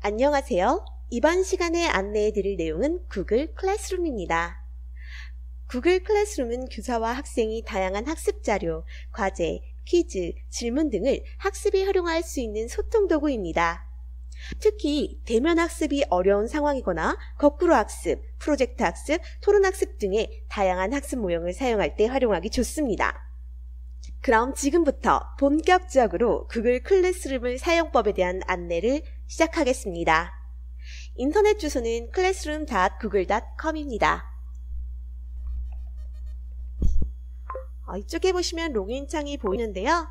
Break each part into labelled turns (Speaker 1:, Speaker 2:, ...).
Speaker 1: 안녕하세요. 이번 시간에 안내해 드릴 내용은 구글 클래스룸입니다. 구글 클래스룸은 교사와 학생이 다양한 학습 자료, 과제, 퀴즈, 질문 등을 학습에 활용할 수 있는 소통 도구입니다. 특히 대면 학습이 어려운 상황이거나 거꾸로 학습, 프로젝트 학습, 토론 학습 등의 다양한 학습 모형을 사용할 때 활용하기 좋습니다. 그럼 지금부터 본격적으로 구글 클래스룸의 사용법에 대한 안내를 시작하겠습니다. 인터넷 주소는 classroom.google.com입니다. 이쪽에 보시면 로그인 창이 보이는데요.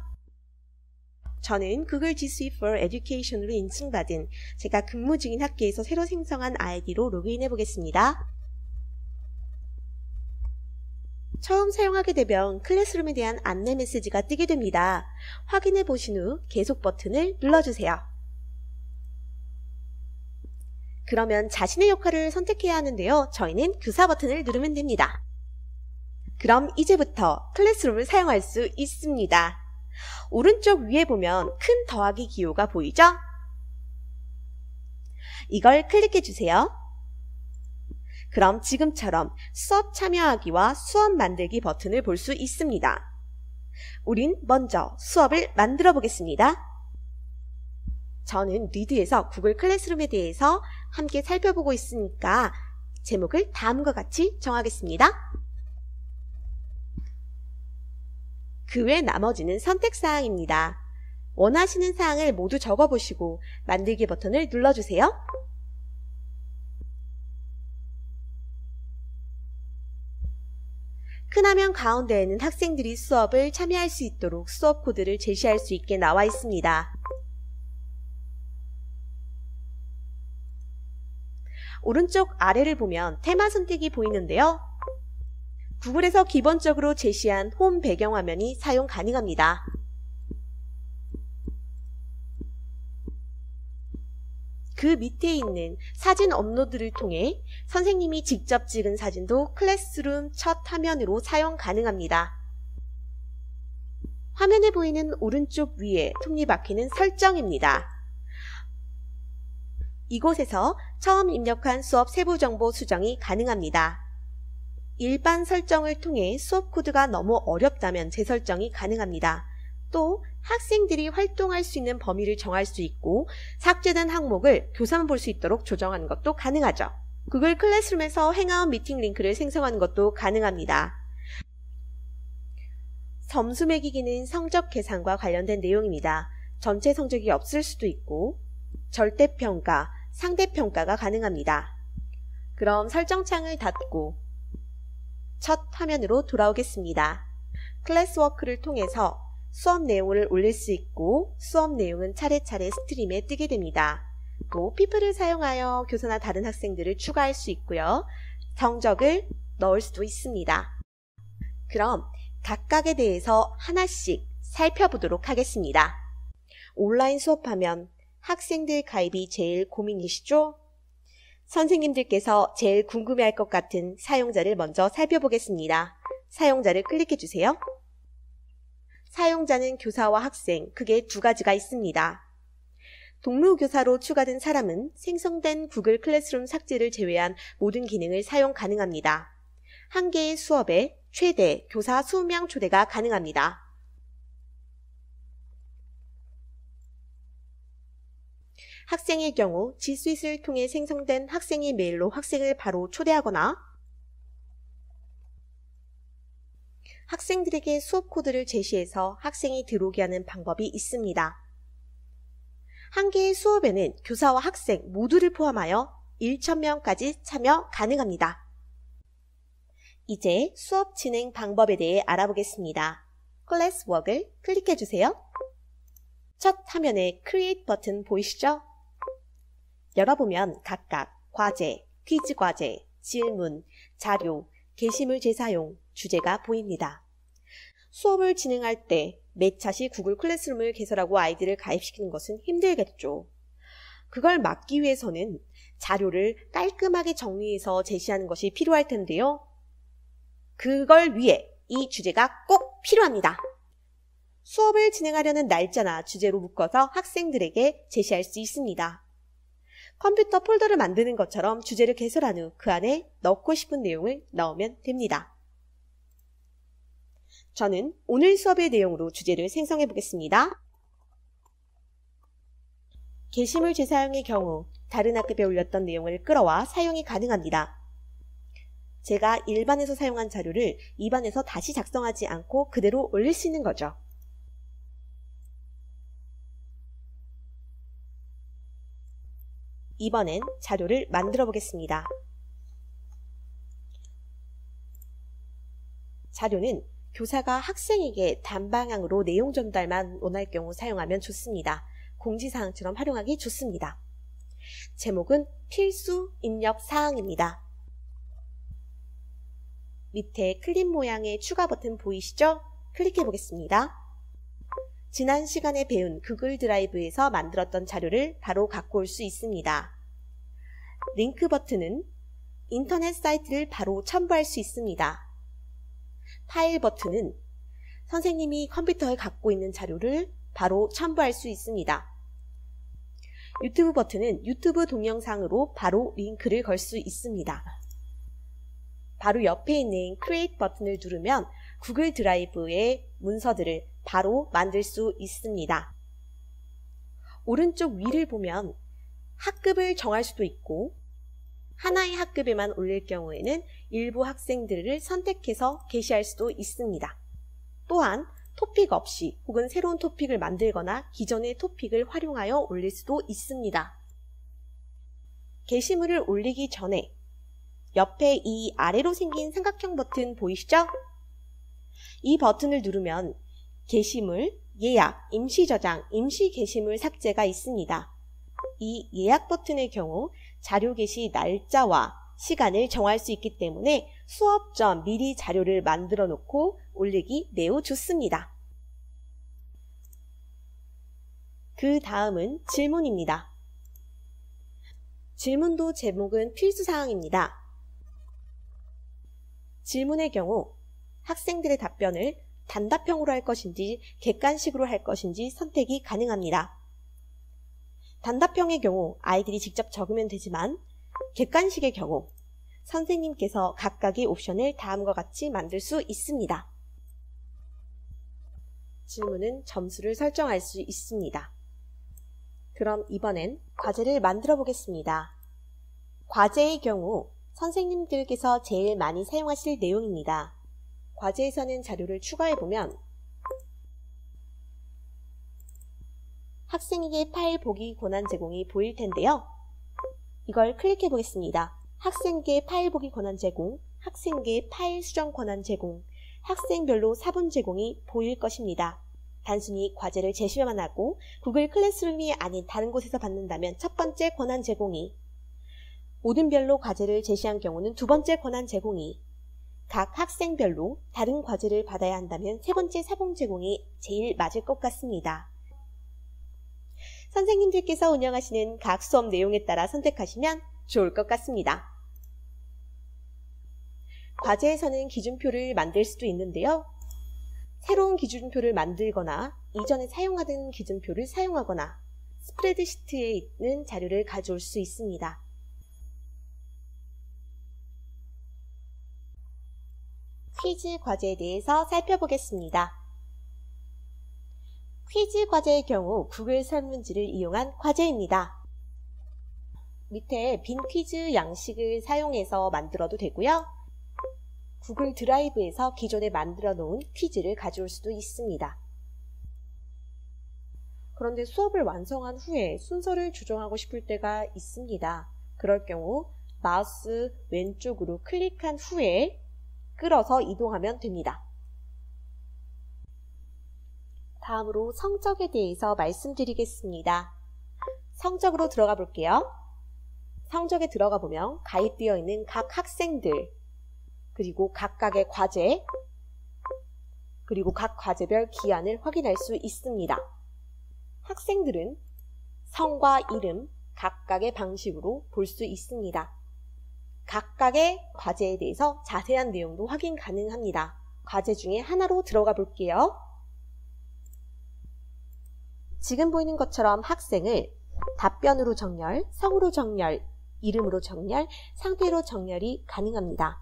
Speaker 1: 저는 구글 G Suite for Education으로 인증받은 제가 근무 중인 학교에서 새로 생성한 아이디로 로그인해 보겠습니다. 처음 사용하게 되면 클래스룸에 대한 안내 메시지가 뜨게 됩니다. 확인해 보신 후 계속 버튼을 눌러주세요. 그러면 자신의 역할을 선택해야 하는데요. 저희는 교사 버튼을 누르면 됩니다. 그럼 이제부터 클래스룸을 사용할 수 있습니다. 오른쪽 위에 보면 큰 더하기 기호가 보이죠? 이걸 클릭해 주세요. 그럼 지금처럼 수업 참여하기와 수업 만들기 버튼을 볼 수 있습니다. 우린 먼저 수업을 만들어 보겠습니다. 저는 리드에서 구글 클래스룸에 대해서 함께 살펴보고 있으니까 제목을 다음과 같이 정하겠습니다. 그 외 나머지는 선택사항입니다. 원하시는 사항을 모두 적어보시고 만들기 버튼을 눌러주세요. 큰 화면 가운데에는 학생들이 수업을 참여할 수 있도록 수업 코드를 제시할 수 있게 나와 있습니다. 오른쪽 아래를 보면 테마 선택이 보이는데요. 구글에서 기본적으로 제시한 홈 배경화면이 사용 가능합니다. 그 밑에 있는 사진 업로드를 통해 선생님이 직접 찍은 사진도 클래스룸 첫 화면으로 사용 가능합니다. 화면에 보이는 오른쪽 위에 톱니바퀴는 설정입니다. 이곳에서 처음 입력한 수업 세부 정보 수정이 가능합니다. 일반 설정을 통해 수업 코드가 너무 어렵다면 재설정이 가능합니다. 또 학생들이 활동할 수 있는 범위를 정할 수 있고 삭제된 항목을 교사만 볼 수 있도록 조정하는 것도 가능하죠. 구글 클래스룸에서 행아웃 미팅 링크를 생성하는 것도 가능합니다. 점수 매기기는 성적 계산과 관련된 내용입니다. 전체 성적이 없을 수도 있고 절대평가, 상대평가가 가능합니다. 그럼 설정창을 닫고 첫 화면으로 돌아오겠습니다. 클래스워크를 통해서 수업 내용을 올릴 수 있고 수업 내용은 차례차례 스트림에 뜨게 됩니다. 또 피플을 사용하여 교사나 다른 학생들을 추가할 수 있고요. 성적을 넣을 수도 있습니다. 그럼 각각에 대해서 하나씩 살펴보도록 하겠습니다. 온라인 수업하면 학생들 가입이 제일 고민이시죠? 선생님들께서 제일 궁금해할 것 같은 사용자를 먼저 살펴보겠습니다. 사용자를 클릭해 주세요. 사용자는 교사와 학생, 크게 두 가지가 있습니다. 동료교사로 추가된 사람은 생성된 구글 클래스룸 삭제를 제외한 모든 기능을 사용 가능합니다. 한 개의 수업에 최대 교사 20명 초대가 가능합니다. 학생의 경우 G Suite를 통해 생성된 학생의 메일로 학생을 바로 초대하거나 학생들에게 수업 코드를 제시해서 학생이 들어오게 하는 방법이 있습니다. 한 개의 수업에는 교사와 학생 모두를 포함하여 1,000명까지 참여 가능합니다. 이제 수업 진행 방법에 대해 알아보겠습니다. 클래스워크를 클릭해 주세요. 첫 화면에 Create 버튼 보이시죠? 열어보면 각각 과제, 퀴즈 과제, 질문, 자료, 게시물 재사용, 주제가 보입니다. 수업을 진행할 때 매차시 구글 클래스룸을 개설하고 아이들을 가입시키는 것은 힘들겠죠. 그걸 막기 위해서는 자료를 깔끔하게 정리해서 제시하는 것이 필요할 텐데요. 그걸 위해 이 주제가 꼭 필요합니다. 수업을 진행하려는 날짜나 주제로 묶어서 학생들에게 제시할 수 있습니다. 컴퓨터 폴더를 만드는 것처럼 주제를 개설한 후 그 안에 넣고 싶은 내용을 넣으면 됩니다. 저는 오늘 수업의 내용으로 주제를 생성해 보겠습니다. 게시물 재사용의 경우 다른 학급에 올렸던 내용을 끌어와 사용이 가능합니다. 제가 1반에서 사용한 자료를 2반에서 다시 작성하지 않고 그대로 올릴 수 있는 거죠. 이번엔 자료를 만들어 보겠습니다. 자료는 교사가 학생에게 단방향으로 내용 전달만 원할 경우 사용하면 좋습니다. 공지사항처럼 활용하기 좋습니다. 제목은 필수 입력 사항입니다. 밑에 클립 모양의 추가 버튼 보이시죠? 클릭해 보겠습니다. 지난 시간에 배운 구글 드라이브에서 만들었던 자료를 바로 갖고 올 수 있습니다. 링크 버튼은 인터넷 사이트를 바로 첨부할 수 있습니다. 파일 버튼은 선생님이 컴퓨터에 갖고 있는 자료를 바로 첨부할 수 있습니다. 유튜브 버튼은 유튜브 동영상으로 바로 링크를 걸 수 있습니다. 바로 옆에 있는 Create 버튼을 누르면 구글 드라이브의 문서들을 바로 만들 수 있습니다. 오른쪽 위를 보면 학급을 정할 수도 있고 하나의 학급에만 올릴 경우에는 일부 학생들을 선택해서 게시할 수도 있습니다. 또한 토픽 없이 혹은 새로운 토픽을 만들거나 기존의 토픽을 활용하여 올릴 수도 있습니다. 게시물을 올리기 전에 옆에 이 아래로 생긴 삼각형 버튼 보이시죠? 이 버튼을 누르면 게시물, 예약, 임시 저장, 임시 게시물 삭제가 있습니다. 이 예약 버튼의 경우 자료 게시 날짜와 시간을 정할 수 있기 때문에 수업 전 미리 자료를 만들어 놓고 올리기 매우 좋습니다. 그 다음은 질문입니다. 질문도 제목은 필수사항입니다. 질문의 경우 학생들의 답변을 단답형으로 할 것인지 객관식으로 할 것인지 선택이 가능합니다. 단답형의 경우 아이들이 직접 적으면 되지만 객관식의 경우 선생님께서 각각의 옵션을 다음과 같이 만들 수 있습니다. 질문은 점수를 설정할 수 있습니다. 그럼 이번엔 과제를 만들어 보겠습니다. 과제의 경우 선생님들께서 제일 많이 사용하실 내용입니다. 과제에서는 자료를 추가해보면 학생에게 파일 보기 권한 제공이 보일 텐데요. 이걸 클릭해 보겠습니다. 학생에게 파일 보기 권한 제공, 학생에게 파일 수정 권한 제공, 학생별로 사본 제공이 보일 것입니다. 단순히 과제를 제시만 하고 구글 클래스룸이 아닌 다른 곳에서 받는다면 첫 번째 권한 제공이, 모든 별로 과제를 제시한 경우는 두 번째 권한 제공이, 각 학생별로 다른 과제를 받아야 한다면 세 번째 사본 제공이 제일 맞을 것 같습니다. 선생님들께서 운영하시는 각 수업 내용에 따라 선택하시면 좋을 것 같습니다. 과제에서는 기준표를 만들 수도 있는데요. 새로운 기준표를 만들거나 이전에 사용하던 기준표를 사용하거나 스프레드시트에 있는 자료를 가져올 수 있습니다. 퀴즈 과제에 대해서 살펴보겠습니다. 퀴즈 과제의 경우 구글 설문지를 이용한 과제입니다. 밑에 빈 퀴즈 양식을 사용해서 만들어도 되고요. 구글 드라이브에서 기존에 만들어 놓은 퀴즈를 가져올 수도 있습니다. 그런데 수업을 완성한 후에 순서를 조정하고 싶을 때가 있습니다. 그럴 경우 마우스 왼쪽으로 클릭한 후에 끌어서 이동하면 됩니다. 다음으로 성적에 대해서 말씀드리겠습니다. 성적으로 들어가 볼게요. 성적에 들어가 보면 가입되어 있는 각 학생들, 그리고 각각의 과제, 그리고 각 과제별 기한을 확인할 수 있습니다. 학생들은 성과 이름, 각각의 방식으로 볼 수 있습니다. 각각의 과제에 대해서 자세한 내용도 확인 가능합니다. 과제 중에 하나로 들어가 볼게요. 지금 보이는 것처럼 학생을 답변으로 정렬, 성으로 정렬, 이름으로 정렬, 상태로 정렬이 가능합니다.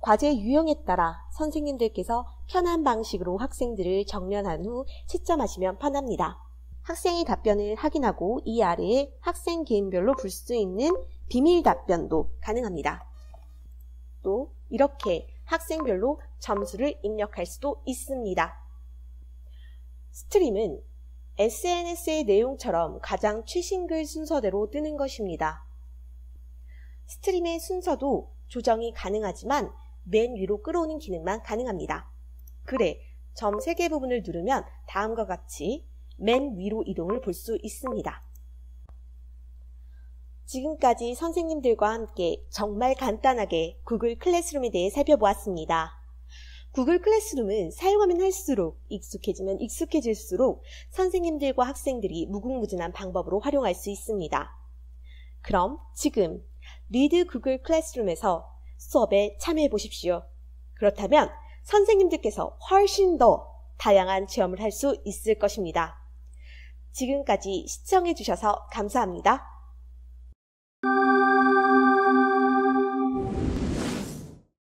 Speaker 1: 과제 유형에 따라 선생님들께서 편한 방식으로 학생들을 정렬한 후 채점하시면 편합니다. 학생의 답변을 확인하고 이 아래에 학생 개인별로 볼 수 있는 비밀 답변도 가능합니다. 또 이렇게 학생별로 점수를 입력할 수도 있습니다. 스트림은 SNS의 내용처럼 가장 최신 글 순서대로 뜨는 것입니다. 스트림의 순서도 조정이 가능하지만 맨 위로 끌어오는 기능만 가능합니다. 글의 점 3개 부분을 누르면 다음과 같이 맨 위로 이동을 볼 수 있습니다. 지금까지 선생님들과 함께 정말 간단하게 구글 클래스룸에 대해 살펴보았습니다. 구글 클래스룸은 사용하면 할수록 익숙해지면 익숙해질수록 선생님들과 학생들이 무궁무진한 방법으로 활용할 수 있습니다. 그럼 지금 리드 구글 클래스룸에서 수업에 참여해 보십시오. 그렇다면 선생님들께서 훨씬 더 다양한 체험을 할 수 있을 것입니다. 지금까지 시청해 주셔서 감사합니다.